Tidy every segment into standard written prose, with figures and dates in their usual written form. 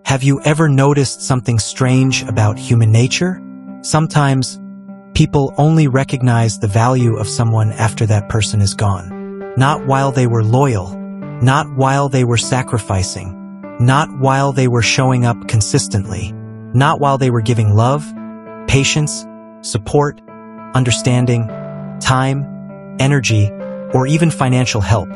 Have you ever noticed something strange about human nature? Sometimes, people only recognize the value of someone after that person is gone. Not while they were loyal, not while they were sacrificing, not while they were showing up consistently, not while they were giving love, patience, support, understanding, time, energy, or even financial help.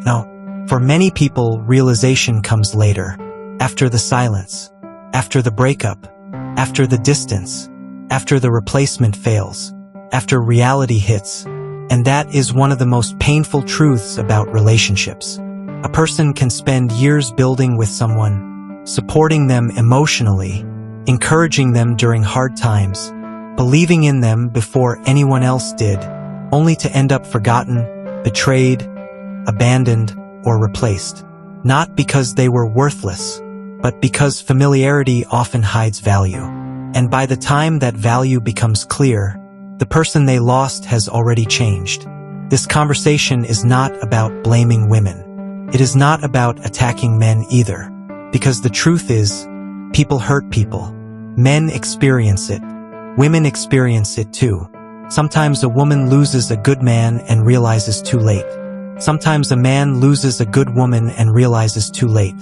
No, for many people, realization comes later, after the silence, after the breakup, after the distance, after the replacement fails, after reality hits. And that is one of the most painful truths about relationships. A person can spend years building with someone, supporting them emotionally, encouraging them during hard times, believing in them before anyone else did, only to end up forgotten, betrayed, abandoned, or replaced. Not because they were worthless, but because familiarity often hides value. And by the time that value becomes clear, the person they lost has already changed. This conversation is not about blaming women. It is not about attacking men either. Because the truth is, people hurt people. Men experience it. Women experience it too. Sometimes a woman loses a good man and realizes too late. Sometimes a man loses a good woman and realizes too late.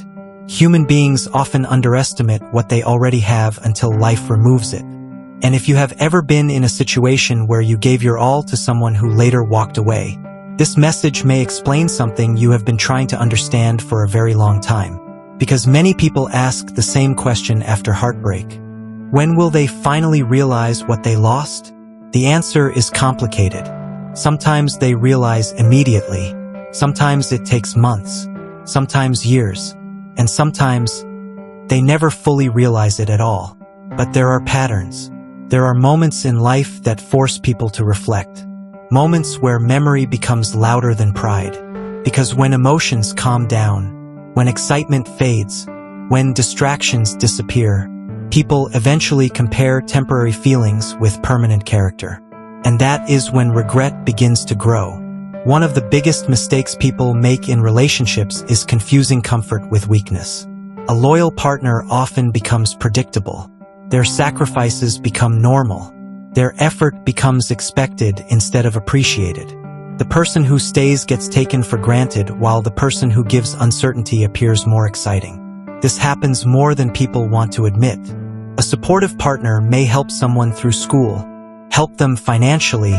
Human beings often underestimate what they already have until life removes it. And if you have ever been in a situation where you gave your all to someone who later walked away, this message may explain something you have been trying to understand for a very long time. Because many people ask the same question after heartbreak. When will they finally realize what they lost? The answer is complicated. Sometimes they realize immediately. Sometimes it takes months. Sometimes years. And sometimes they never fully realize it at all. But there are patterns. There are moments in life that force people to reflect. Moments where memory becomes louder than pride. Because when emotions calm down, when excitement fades, when distractions disappear, people eventually compare temporary feelings with permanent character. And that is when regret begins to grow. One of the biggest mistakes people make in relationships is confusing comfort with weakness. A loyal partner often becomes predictable. Their sacrifices become normal. Their effort becomes expected instead of appreciated. The person who stays gets taken for granted while the person who gives uncertainty appears more exciting. This happens more than people want to admit. A supportive partner may help someone through school, help them financially,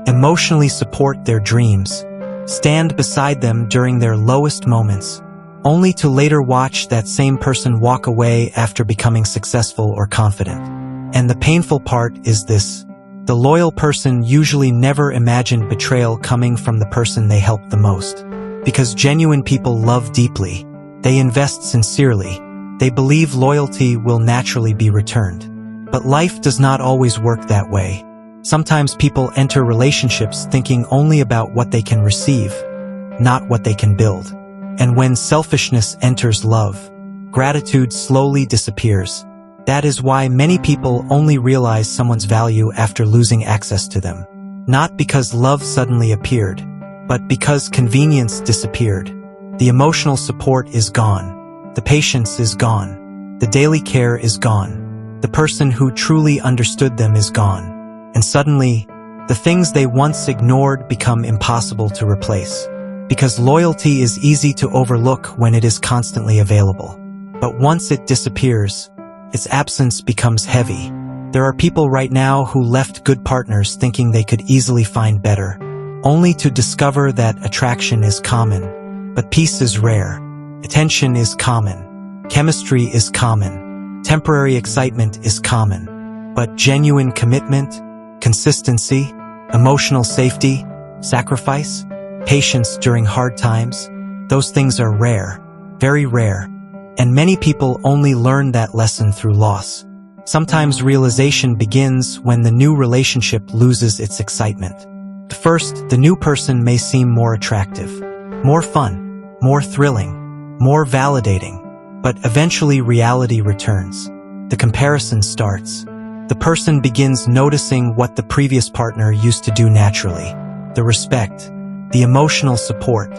emotionally support their dreams, stand beside them during their lowest moments, only to later watch that same person walk away after becoming successful or confident. And the painful part is this: the loyal person usually never imagined betrayal coming from the person they helped the most. Because genuine people love deeply, they invest sincerely, they believe loyalty will naturally be returned. But life does not always work that way. Sometimes people enter relationships thinking only about what they can receive, not what they can build. And when selfishness enters love, gratitude slowly disappears. That is why many people only realize someone's value after losing access to them. Not because love suddenly appeared, but because convenience disappeared. The emotional support is gone. The patience is gone. The daily care is gone. The person who truly understood them is gone. And suddenly, the things they once ignored become impossible to replace. Because loyalty is easy to overlook when it is constantly available. But once it disappears, its absence becomes heavy. There are people right now who left good partners thinking they could easily find better, only to discover that attraction is common, but peace is rare. Attention is common. Chemistry is common. Temporary excitement is common. But genuine commitment, consistency, emotional safety, sacrifice, patience during hard times, those things are rare, very rare. And many people only learn that lesson through loss. Sometimes realization begins when the new relationship loses its excitement. At first, the new person may seem more attractive, more fun, more thrilling, more validating, but eventually reality returns. The comparison starts. The person begins noticing what the previous partner used to do naturally. The respect, the emotional support,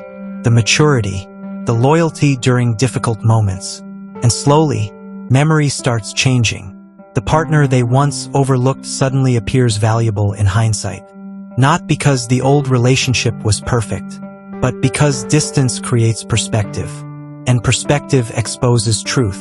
the maturity, the loyalty during difficult moments. And slowly, Memory starts changing. The partner they once overlooked suddenly appears valuable in hindsight. Not because the old relationship was perfect, but because distance creates perspective, and perspective exposes truth.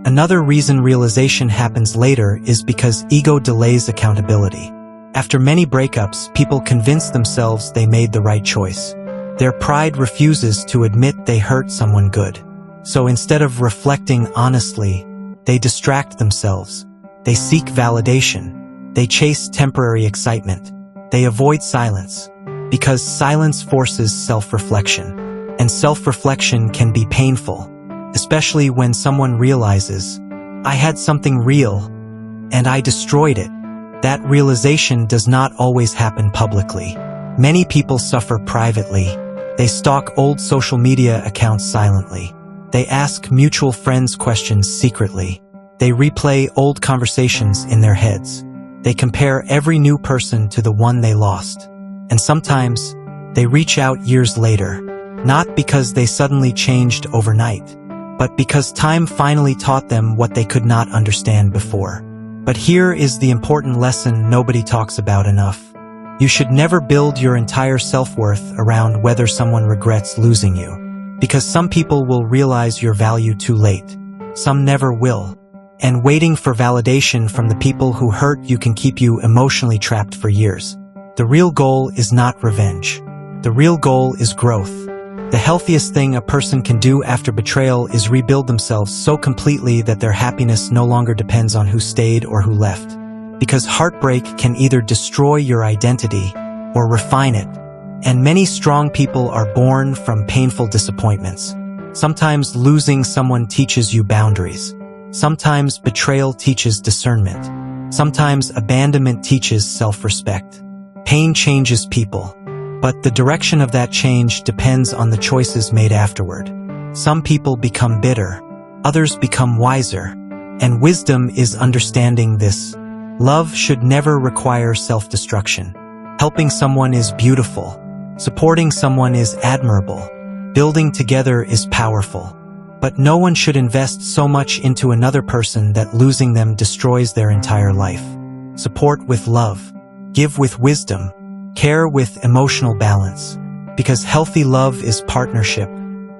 Another reason realization happens later is because ego delays accountability. After many breakups, people convince themselves they made the right choice. Their pride refuses to admit they hurt someone good. So instead of reflecting honestly, they distract themselves. They seek validation. They chase temporary excitement. They avoid silence, because silence forces self-reflection. And self-reflection can be painful, especially when someone realizes, I had something real, and I destroyed it. That realization does not always happen publicly. Many people suffer privately. They stalk old social media accounts silently. They ask mutual friends questions secretly. They replay old conversations in their heads. They compare every new person to the one they lost. And sometimes, they reach out years later, not because they suddenly changed overnight, but because time finally taught them what they could not understand before. But here is the important lesson nobody talks about enough. You should never build your entire self-worth around whether someone regrets losing you, because some people will realize your value too late. Some never will. And waiting for validation from the people who hurt you can keep you emotionally trapped for years. The real goal is not revenge. The real goal is growth. The healthiest thing a person can do after betrayal is rebuild themselves so completely that their happiness no longer depends on who stayed or who left. Because heartbreak can either destroy your identity or refine it. And many strong people are born from painful disappointments. Sometimes losing someone teaches you boundaries. Sometimes betrayal teaches discernment. Sometimes abandonment teaches self-respect. Pain changes people, but the direction of that change depends on the choices made afterward. Some people become bitter, others become wiser, and wisdom is understanding this. Love should never require self-destruction. Helping someone is beautiful. Supporting someone is admirable. Building together is powerful. But no one should invest so much into another person that losing them destroys their entire life. Support with love. Give with wisdom. Care with emotional balance. Because healthy love is partnership,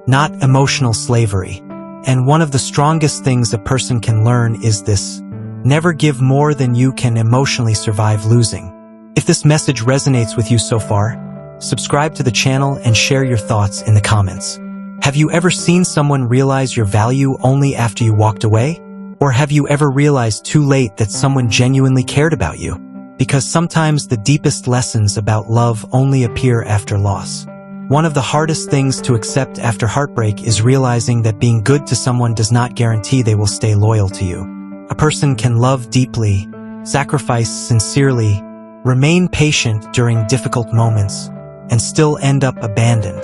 not emotional slavery. And one of the strongest things a person can learn is this: never give more than you can emotionally survive losing. If this message resonates with you so far, subscribe to the channel and share your thoughts in the comments. Have you ever seen someone realize your value only after you walked away? Or have you ever realized too late that someone genuinely cared about you? Because sometimes the deepest lessons about love only appear after loss. One of the hardest things to accept after heartbreak is realizing that being good to someone does not guarantee they will stay loyal to you. A person can love deeply, sacrifice sincerely, remain patient during difficult moments, and still end up abandoned.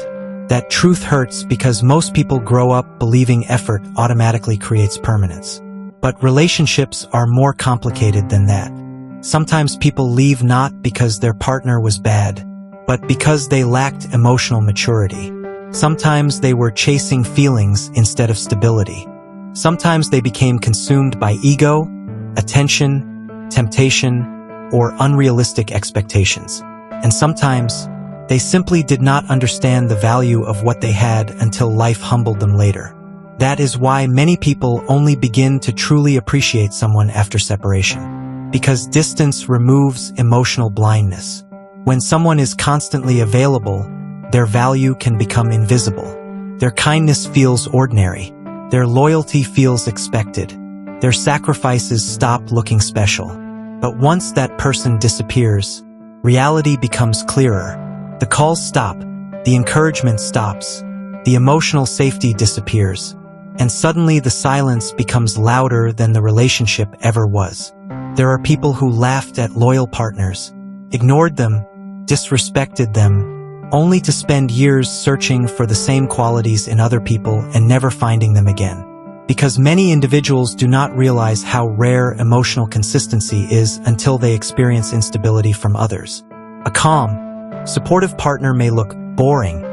That truth hurts because most people grow up believing effort automatically creates permanence. But relationships are more complicated than that. Sometimes people leave not because their partner was bad, but because they lacked emotional maturity. Sometimes they were chasing feelings instead of stability. Sometimes they became consumed by ego, attention, temptation, or unrealistic expectations. And sometimes they simply did not understand the value of what they had until life humbled them later. That is why many people only begin to truly appreciate someone after separation. Because distance removes emotional blindness. When someone is constantly available, their value can become invisible. Their kindness feels ordinary. Their loyalty feels expected. Their sacrifices stop looking special. But once that person disappears, reality becomes clearer. The calls stop, the encouragement stops, the emotional safety disappears, and suddenly the silence becomes louder than the relationship ever was. There are people who laughed at loyal partners, ignored them, disrespected them, only to spend years searching for the same qualities in other people and never finding them again. Because many individuals do not realize how rare emotional consistency is until they experience instability from others. A calm, supportive partner may look boring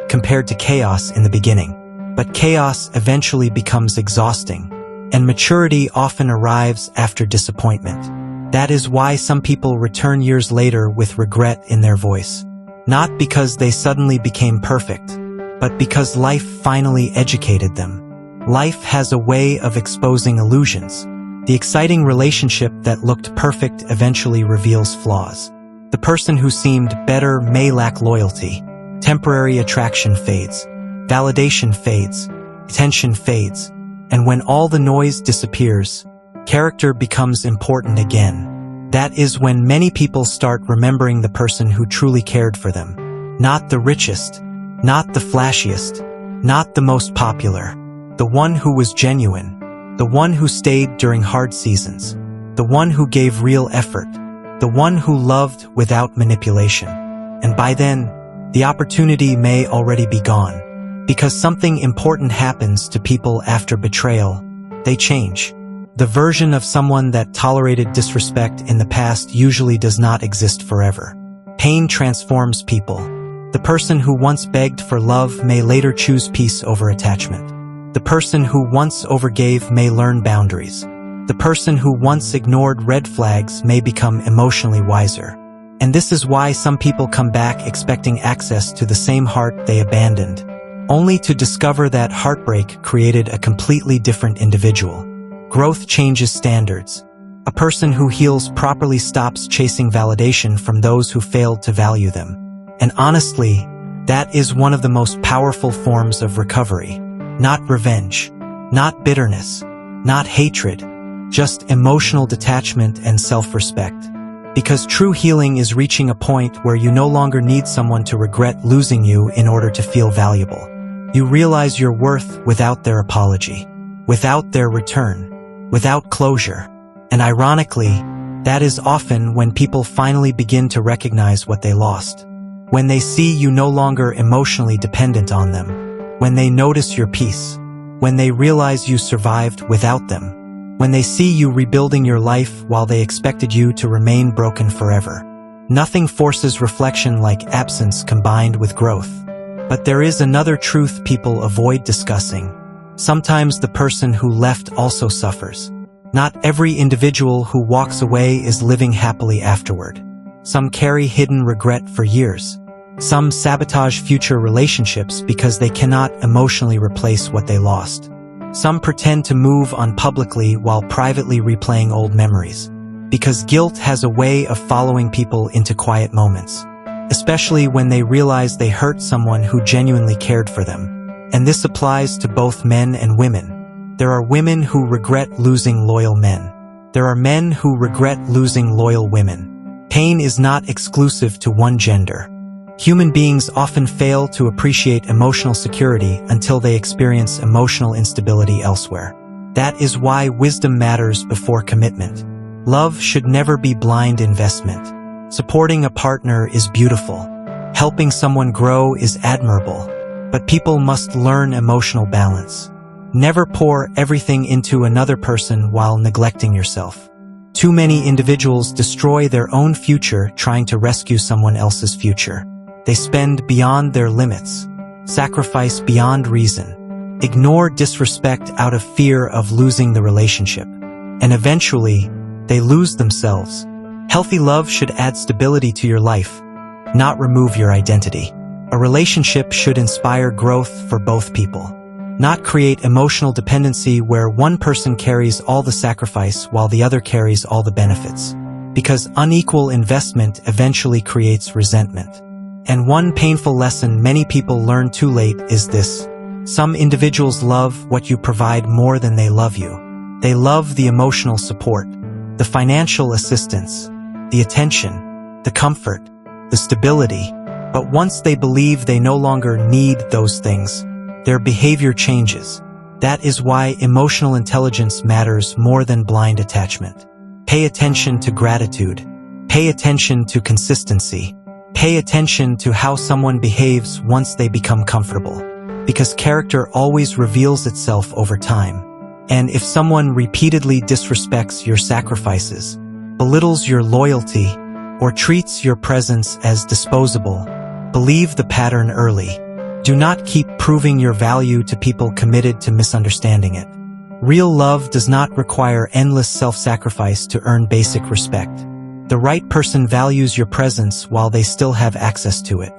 compared to chaos in the beginning, but chaos eventually becomes exhausting. and maturity often arrives after disappointment. That is why some people return years later with regret in their voice. Not because they suddenly became perfect, but because life finally educated them. Life has a way of exposing illusions. The exciting relationship that looked perfect eventually reveals flaws. The person who seemed better may lack loyalty. Temporary attraction fades. Validation fades. Attention fades. And when all the noise disappears, character becomes important again. That is when many people start remembering the person who truly cared for them. Not the richest, not the flashiest, not the most popular. The one who was genuine. The one who stayed during hard seasons. The one who gave real effort. The one who loved without manipulation. And by then, the opportunity may already be gone. Because something important happens to people after betrayal. They change. The version of someone that tolerated disrespect in the past usually does not exist forever. Pain transforms people. The person who once begged for love may later choose peace over attachment. The person who once overgave may learn boundaries. The person who once ignored red flags may become emotionally wiser. And this is why some people come back expecting access to the same heart they abandoned, only to discover that heartbreak created a completely different individual. Growth changes standards. A person who heals properly stops chasing validation from those who failed to value them. And honestly, that is one of the most powerful forms of recovery. Not revenge, not bitterness, not hatred, just emotional detachment and self-respect. Because true healing is reaching a point where you no longer need someone to regret losing you in order to feel valuable. You realize your worth without their apology, without their return, without closure. And ironically, that is often when people finally begin to recognize what they lost. When they see you no longer emotionally dependent on them. When they notice your peace. When they realize you survived without them. When they see you rebuilding your life while they expected you to remain broken forever. Nothing forces reflection like absence combined with growth. But there is another truth people avoid discussing. Sometimes the person who left also suffers. Not every individual who walks away is living happily afterward. Some carry hidden regret for years. Some sabotage future relationships because they cannot emotionally replace what they lost. Some pretend to move on publicly while privately replaying old memories. Because guilt has a way of following people into quiet moments. Especially when they realize they hurt someone who genuinely cared for them. And this applies to both men and women. There are women who regret losing loyal men. There are men who regret losing loyal women. Pain is not exclusive to one gender. Human beings often fail to appreciate emotional security until they experience emotional instability elsewhere. That is why wisdom matters before commitment. Love should never be blind investment. Supporting a partner is beautiful. Helping someone grow is admirable. But people must learn emotional balance. Never pour everything into another person while neglecting yourself. Too many individuals destroy their own future trying to rescue someone else's future. They spend beyond their limits, sacrifice beyond reason, ignore disrespect out of fear of losing the relationship, and eventually, they lose themselves. Healthy love should add stability to your life, not remove your identity. A relationship should inspire growth for both people, not create emotional dependency where one person carries all the sacrifice while the other carries all the benefits. Because unequal investment eventually creates resentment. And one painful lesson many people learn too late is this. Some individuals love what you provide more than they love you. They love the emotional support, the financial assistance, the attention, the comfort, the stability. But once they believe they no longer need those things, their behavior changes. That is why emotional intelligence matters more than blind attachment. Pay attention to gratitude. Pay attention to consistency. Pay attention to how someone behaves once they become comfortable. Because character always reveals itself over time. And if someone repeatedly disrespects your sacrifices, belittles your loyalty, or treats your presence as disposable, believe the pattern early. Do not keep proving your value to people committed to misunderstanding it. Real love does not require endless self-sacrifice to earn basic respect. The right person values your presence while they still have access to it.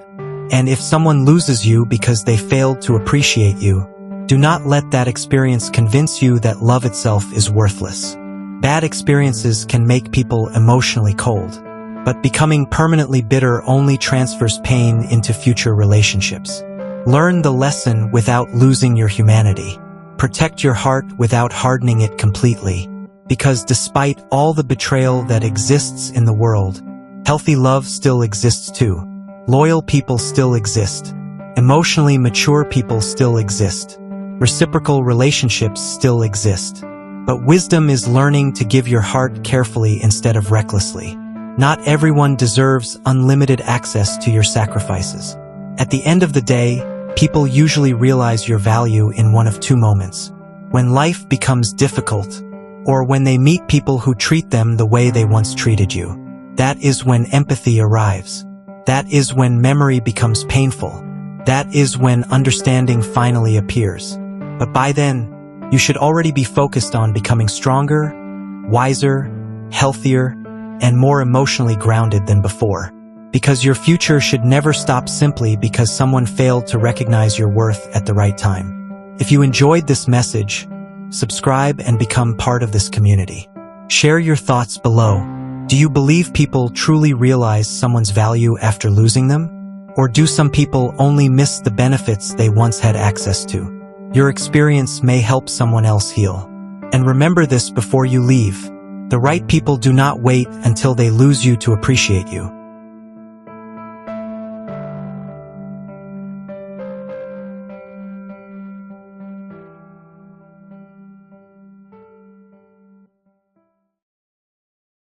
And if someone loses you because they failed to appreciate you, do not let that experience convince you that love itself is worthless. Bad experiences can make people emotionally cold, but becoming permanently bitter only transfers pain into future relationships. Learn the lesson without losing your humanity. Protect your heart without hardening it completely, because despite all the betrayal that exists in the world, healthy love still exists too. Loyal people still exist. Emotionally mature people still exist. Reciprocal relationships still exist. But wisdom is learning to give your heart carefully instead of recklessly. Not everyone deserves unlimited access to your sacrifices. At the end of the day, people usually realize your value in one of two moments: when life becomes difficult, or when they meet people who treat them the way they once treated you. That is when empathy arrives. That is when memory becomes painful. That is when understanding finally appears. But by then, you should already be focused on becoming stronger, wiser, healthier, and more emotionally grounded than before. Because your future should never stop simply because someone failed to recognize your worth at the right time. If you enjoyed this message, subscribe and become part of this community. Share your thoughts below. Do you believe people truly realize someone's value after losing them? Or do some people only miss the benefits they once had access to? Your experience may help someone else heal. And remember this before you leave: the right people do not wait until they lose you to appreciate you.